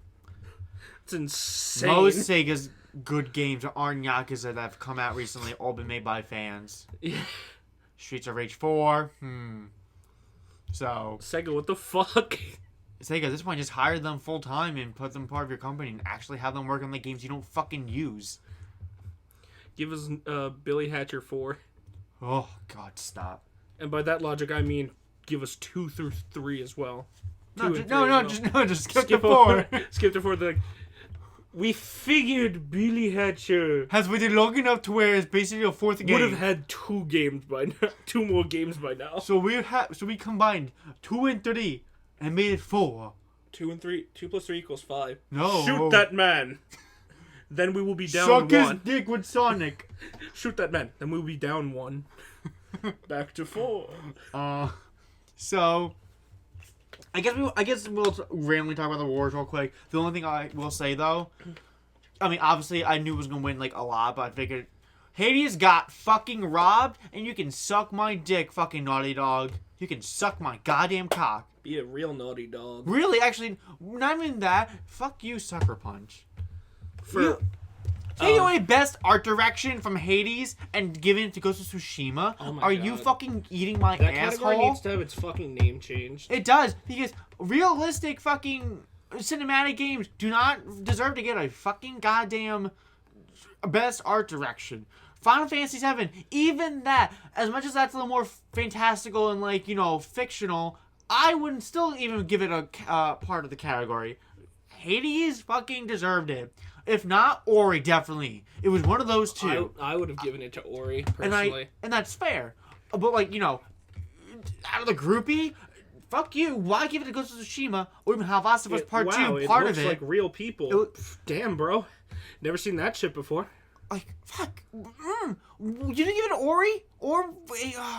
It's insane. Most Sega's good games aren't Yakuza that have come out recently, all been made by fans. Yeah. Streets of Rage 4. So Sega, what the fuck? Sega at this point just hire them full time and put them part of your company and actually have them work on the games you don't fucking use. Give us Billy Hatcher 4. Oh God, stop. And by that logic, I mean give us 2 through 3 as well. Just skip to 4. Skip to 4. We figured Billy Hatcher has waited long enough to where it's basically a 4th game. Would have had 2 games by now. 2 more games by now. So we combined 2 and 3 and made it 4. 2 and 3. 2 plus 3 equals 5. No. Shoot that man. Then we will be down Suck 1. His dick with Sonic. Shoot that man. Then we'll be down 1. Back to 4. So I guess we'll randomly talk about the wars real quick. The only thing I will say though, I mean, obviously I knew it was gonna win like a lot, but I figured Hades got fucking robbed, and you can suck my dick, fucking Naughty Dog. You can suck my goddamn cock. Be a real Naughty Dog. Really, actually, not even that. Fuck you, Sucker Punch. Take away best art direction from Hades and give it to Ghost of Tsushima? Oh my Are God. you fucking eating my that asshole? category needs to have its fucking name changed. It does, because realistic fucking cinematic games do not deserve to get a fucking goddamn best art direction. Final Fantasy VII, even that, as much as that's a little more fantastical and, like, you know, fictional, I wouldn't still even give it a part of the category. Hades fucking deserved it. If not, Ori, definitely. It was one of those two. I would have given it to Ori, personally. And that's fair. But, like, you know, out of the groupie, fuck you. Why give it to Ghost of Tsushima or even Last of Us Part 2 part of it? It looks like real people. Damn, bro. Never seen that shit before. Like, fuck. You didn't give it to Ori? Oh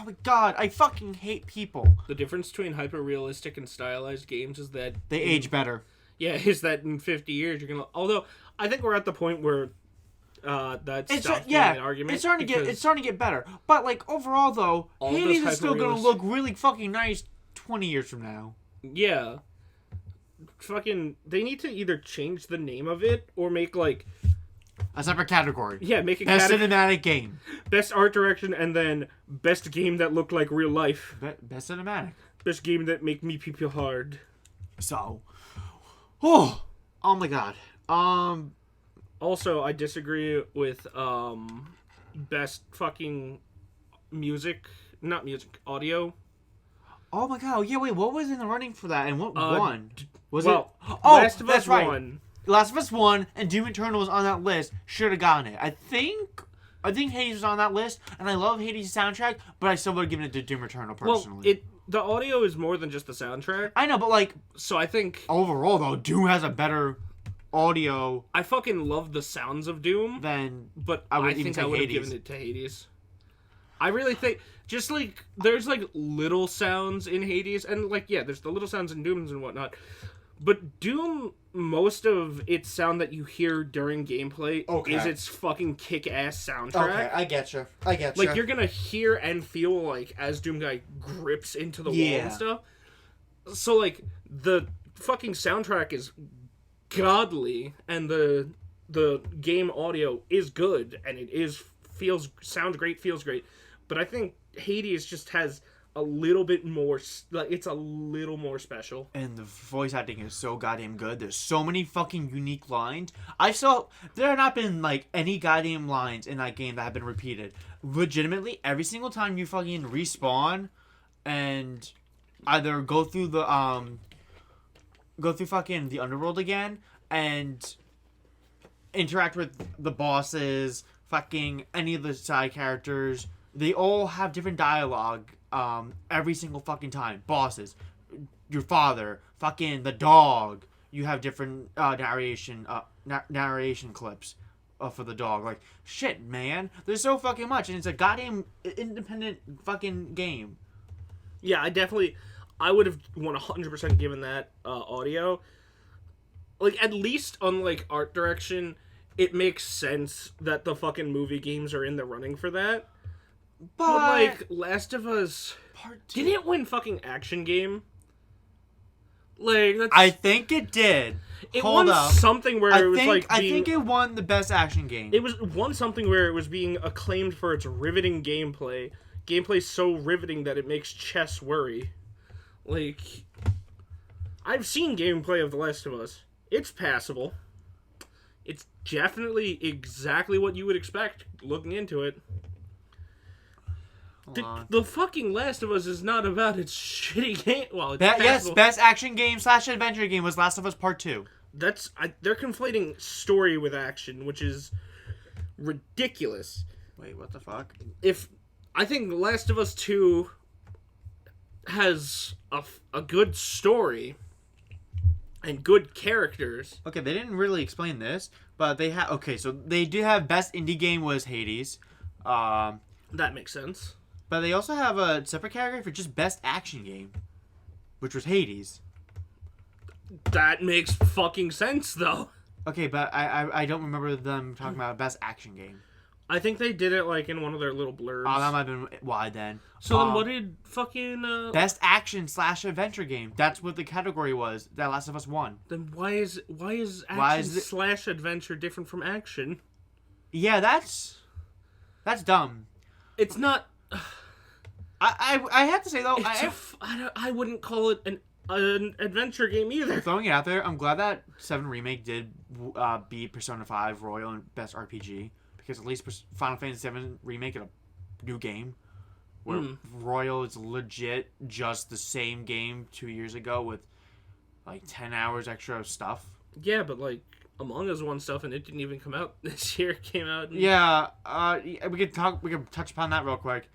my God. I fucking hate people. The difference between hyper-realistic and stylized games is that... They age better. Yeah, is that in 50 years you're gonna... Although, I think we're at the point where that's being an argument. It's starting to get better. But, like, overall, though, Hades is still gonna look really fucking nice 20 years from now. Yeah. Fucking... They need to either change the name of it or make, like... A separate category. Yeah, make a best cinematic game. Best art direction, and then best game that looked like real life. Best cinematic. Best game that make me pee hard. So... Oh my God. Also, I disagree with best fucking audio. Oh my God. Yeah, wait, what was in the running for that and what won? Last of Us won. Last of Us 1 and Doom Eternal was on that list. Should have gotten it. I think Hades was on that list, and I love Hades' soundtrack, but I still would have given it to Doom Eternal personally. Well, the audio is more than just the soundtrack. I know, but like... So I think... Overall, though, Doom has a better audio... I fucking love the sounds of Doom. Than... But I think I would have given it to Hades. I really think just like there's like little sounds in Hades, and like yeah, there's the little sounds in Dooms and whatnot. But Doom, most of its sound that you hear during gameplay is its fucking kick-ass soundtrack. Okay, I get you. Like, you're gonna hear and feel, like, as Doom Guy grips into the wall and stuff. So, like, the fucking soundtrack is godly, and the game audio is good, and it sounds great, feels great. But I think Hades just has a little bit more, like, it's a little more special. And the voice acting is so goddamn good. There's so many fucking unique lines. There have not been, like, any goddamn lines in that game that have been repeated. Legitimately, every single time you fucking respawn and either go through fucking the underworld again and interact with the bosses, fucking any of the side characters, they all have different dialogue. Every single fucking time. Bosses, your father, fucking the dog. You have different narration clips for the dog. Like, shit, man. There's so fucking much, and it's a goddamn independent fucking game. Yeah, I would have 100% given that audio. Like, at least on, like, art direction, it makes sense that the fucking movie games are in the running for that. But like, Last of Us Part 2. Did it win fucking action game? Like, that's... I think it did. It won something where it was like I think it won the best action game. It won something where it was being acclaimed for its riveting gameplay. Gameplay so riveting that it makes chess worry. Like, I've seen gameplay of The Last of Us. It's passable. It's definitely exactly what you would expect looking into it. The fucking Last of Us is not about its shitty game. Well, it's yes, best action game / adventure game was Last of Us Part 2. They're conflating story with action, which is ridiculous. Wait, what the fuck? I think Last of Us 2 has a good story and good characters. Okay, they didn't really explain this, but they have. Okay, so they do have best indie game was Hades. That makes sense. But they also have a separate category for just best action game, which was Hades. That makes fucking sense, though. Okay, but I don't remember them talking about best action game. I think they did it, like, in one of their little blurbs. Oh, that might have been why then. So then what did fucking... Best action / adventure game. That's what the category was that Last of Us won. Then why is action / adventure different from action? Yeah, that's dumb. It's not... I have to say, though... I wouldn't call it an adventure game either. Throwing it out there, I'm glad that 7 Remake did beat Persona 5 Royal and Best RPG. Because at least Final Fantasy 7 Remake is a new game. Where Royal is legit just the same game 2 years ago with like 10 hours extra of stuff. Yeah, but like Among Us won stuff and it didn't even come out this year. It came out. Yeah, we could touch upon that real quick.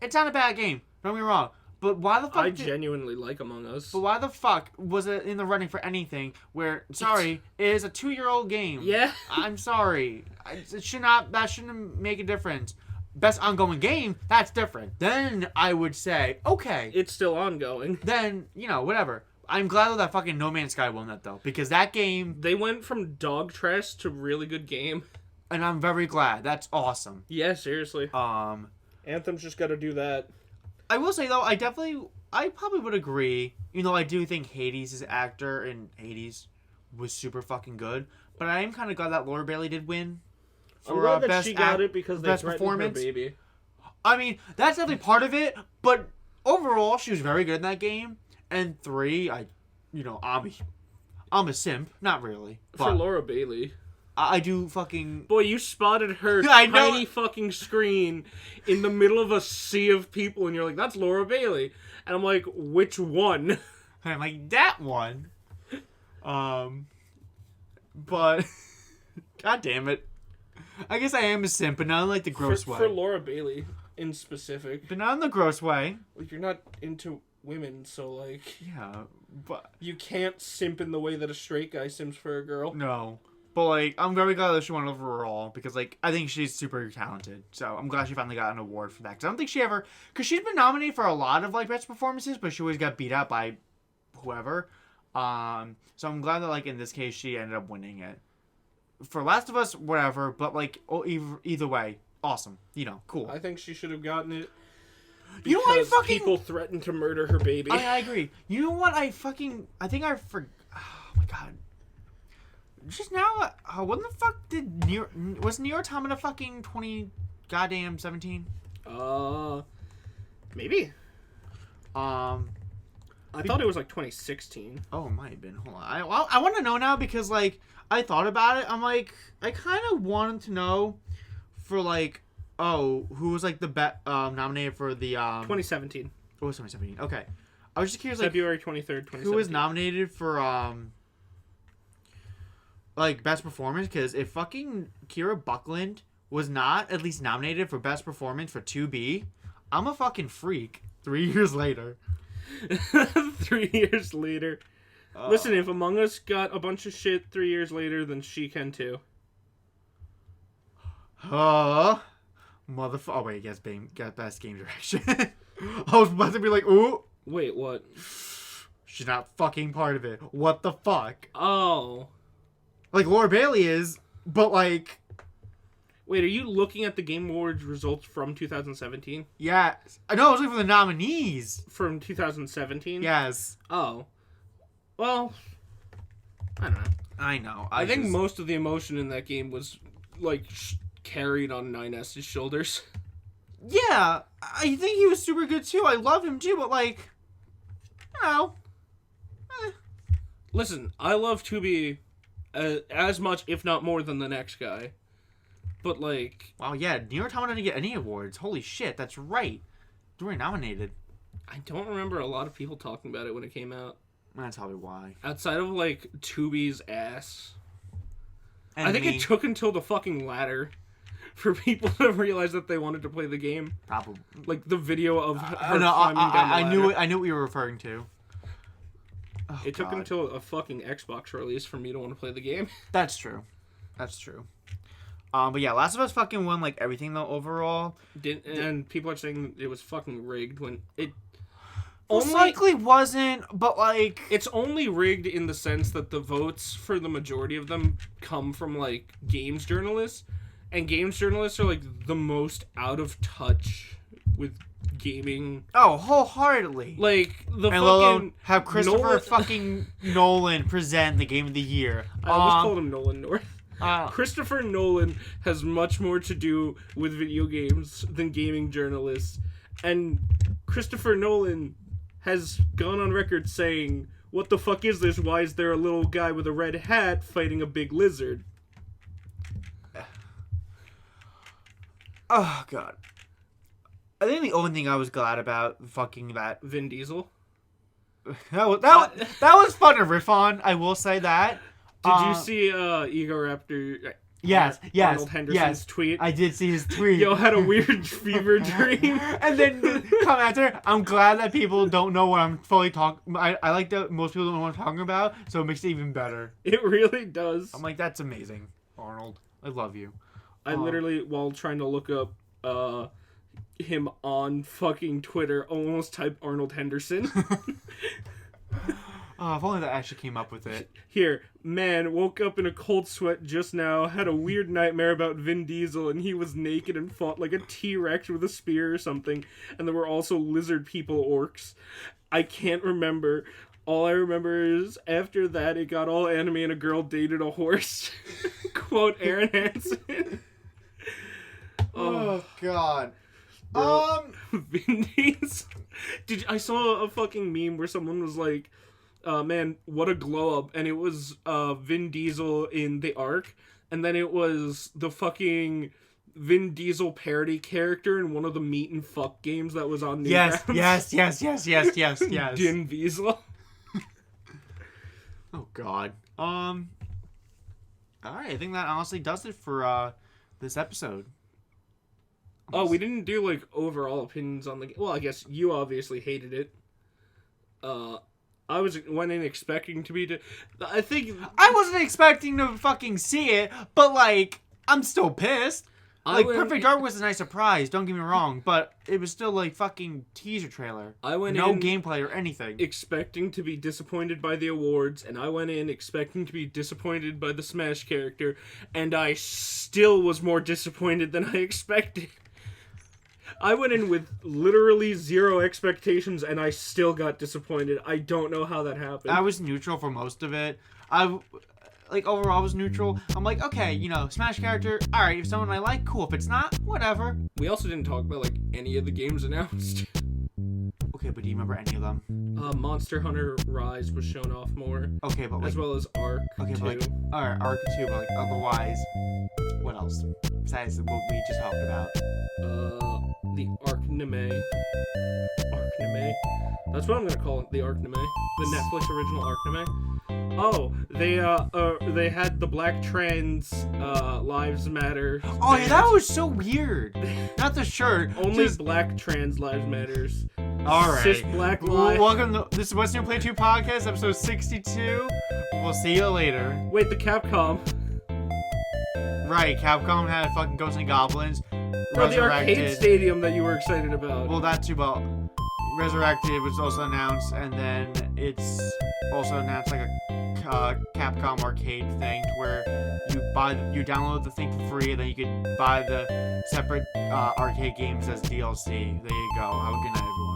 It's not a bad game. Don't get me wrong. But why the fuck? I genuinely like Among Us. But why the fuck was it in the running for anything? Where it is a 2-year-old game. Yeah. I'm sorry. It should not. That shouldn't make a difference. Best ongoing game. That's different. Then I would say okay. It's still ongoing. Then whatever. I'm glad that fucking No Man's Sky won that though, because that game. They went from dog trash to really good game. And I'm very glad. That's awesome. Yeah, seriously. Anthem's just got to do that. I will say, though, I probably would agree, even though I do think Hades' actor in Hades was super fucking good, but I am kind of glad that Laura Bailey did win. I'm glad that she got it because they threatened her baby. I mean, that's definitely part of it, but overall, she was very good in that game. And 3, I'm a simp. Not really. For Laura Bailey. I do fucking... Boy, you spotted her tiny fucking screen in the middle of a sea of people, and you're like, that's Laura Bailey. And I'm like, which one? And I'm like, that one. But... God damn it. I guess I am a simp, but not in, like, the gross way. For Laura Bailey, in specific. But not in the gross way. Like, you're not into women, so, like... Yeah, but... You can't simp in the way that a straight guy simps for a girl. No. But, like, I'm very glad that she won overall because, like, I think she's super talented. So I'm glad she finally got an award for that. Because I don't think she ever... Because she's been nominated for a lot of, like, best performances, but she always got beat out by whoever. So I'm glad that, like, in this case, she ended up winning it. For Last of Us, whatever. But, like, either way, awesome. You know, cool. I think she should have gotten it. You know what I fucking... people threatened to murder her baby. I agree. You know what I think I forgot... Oh, my God. Just now, when the fuck did was Nier Automata fucking 20 goddamn 17? Maybe. I thought it was like 2016. Oh, it might have been. Hold on. I want to know now because, like, I thought about it. I'm like, I kind of wanted to know for, like, who was, like, the nominated for the 2017. Oh, it was 2017. Okay. I was just curious, like, February 23rd, 2017. Who was nominated for like, best performance, because if fucking Kira Buckland was not at least nominated for best performance for 2B, I'm a fucking freak 3 years later. 3 years later. Listen, if Among Us got a bunch of shit 3 years later, then she can too. Oh, wait, guess best game direction. I was about to be like, ooh. Wait, what? She's not fucking part of it. What the fuck? Oh. Like, Laura Bailey is, but, like... Wait, are you looking at the Game Awards results from 2017? Yeah. I know, I was looking for the nominees. From 2017? Yes. Oh. Well, I don't know. I know. I think most of the emotion in that game was, like, carried on 9S's shoulders. Yeah. I think he was super good, too. I love him, too, but, like... You know. Listen, I love 2B... as much, if not more, than the next guy. But, like... Wow, yeah, Nier Automata didn't get any awards. Holy shit, that's right. They were nominated. I don't remember a lot of people talking about it when it came out. That's probably why. Outside of, like, 2B's ass. And I think it took until the fucking ladder for people to realize that they wanted to play the game. Probably. Like, the video of her climbing down the ladder. I knew what you were referring to. Oh, it took until a fucking Xbox release for me to want to play the game. That's true. That's true. But yeah, Last of Us fucking won, like, everything, though, overall. And people are saying it was fucking rigged when it... Most likely wasn't, but, like... It's only rigged in the sense that the votes for the majority of them come from, like, games journalists. And games journalists are, like, the most out of touch with gaming. Oh, wholeheartedly. Like, the and fucking... have Christopher fucking Nolan present the game of the year. I almost called him Nolan North. Christopher Nolan has much more to do with video games than gaming journalists. And Christopher Nolan has gone on record saying, "What the fuck is this? Why is there a little guy with a red hat fighting a big lizard?" Oh, God. I think the only thing I was glad about fucking that... Vin Diesel? That was fun to riff on, I will say that. Did you see Egoraptor... Yes. Arnold Henderson's tweet? I did see his tweet. Yo, had a weird fever dream. And then come after, I'm glad that people don't know what I'm fully talking... I like that most people don't know what I'm talking about, so it makes it even better. It really does. I'm like, that's amazing, Arnold. I love you. I literally, while trying to look up him on fucking Twitter, almost typed Arnold Henderson. If only that actually came up with it. Here, man, woke up in a cold sweat just now, had a weird nightmare about Vin Diesel, and he was naked and fought like a T-Rex with a spear or something, and there were also lizard people orcs. I can't remember. All I remember is, after that, it got all anime and a girl dated a horse. Quote Aaron Hansen. Oh, God. Vin Diesel. I saw a fucking meme where someone was like, man, what a glow up, and it was Vin Diesel in the Ark, and then it was the fucking Vin Diesel parody character in one of the Meat and Fuck games that was on Newgrounds. Yes. Din Diesel. Oh, God. Alright, I think that honestly does it for this episode. Oh, we didn't do, like, overall opinions on the game. Well, I guess you obviously hated it. I went in expecting to be. I think I wasn't expecting to fucking see it, but like I'm still pissed. Like Perfect Dark was a nice surprise. Don't get me wrong, but it was still like fucking teaser trailer. I went no in gameplay or anything. Expecting to be disappointed by the awards, and I went in expecting to be disappointed by the Smash character, and I still was more disappointed than I expected. I went in with literally 0 expectations, and I still got disappointed. I don't know how that happened. I was neutral for most of it. Overall I was neutral. I'm like, okay, you know, Smash character, alright, if someone I like, cool. If it's not, whatever. We also didn't talk about, like, any of the games announced. Okay, but do you remember any of them? Monster Hunter Rise was shown off more. Okay, but like... As well as Ark 2. But like... Alright, Ark 2, but like, otherwise... What else? Besides what we just talked about. The Arkanime. Arkanime? That's what I'm gonna call it, the Arkanime. The Netflix original Arkanime. Oh, they had the Black Trans Lives Matter. Oh yeah, that was so weird. Not the shirt. Only just... Black Trans Lives Matters. All right. Cis Black Lives. Welcome to this is What's New Play 2 podcast, episode 62. We'll see you later. Wait, the Capcom. Right, Capcom had fucking Ghosts and Goblins. Bro, the arcade stadium that you were excited about. Well, that too, but Resurrected was also announced, and then it's also announced like a Capcom arcade thing where you download the thing for free, and then you can buy the separate arcade games as DLC. There you go. Have a good night, everyone.